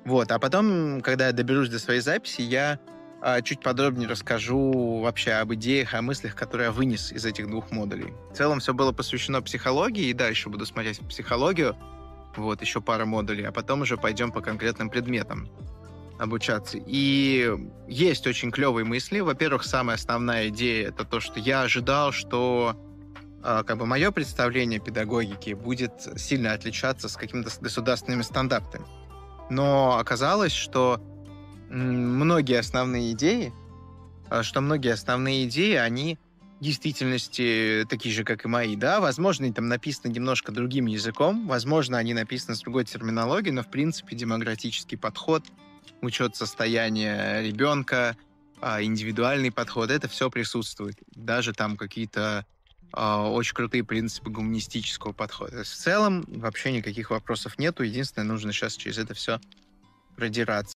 Вот, а потом, когда я доберусь до своей записи, я чуть подробнее расскажу вообще об идеях, о мыслях, которые я вынес из этих двух модулей. В целом все было посвящено психологии, и дальше буду смотреть психологию, вот, еще пара модулей, а потом уже пойдем по конкретным предметам обучаться. И есть очень клевые мысли. Во-первых, самая основная идея — это то, что я ожидал, что как бы мое представление педагогики будет сильно отличаться с какими-то государственными стандартами. Но оказалось, что многие основные идеи, они в действительности такие же, как и мои, да, возможно, они там написаны немножко другим языком, возможно, они написаны с другой терминологией, но, в принципе, демократический подход, учет состояния ребенка, индивидуальный подход, это все присутствует. Даже там какие-то очень крутые принципы гуманистического подхода. То есть в целом вообще никаких вопросов нету, единственное, нужно сейчас через это все продираться.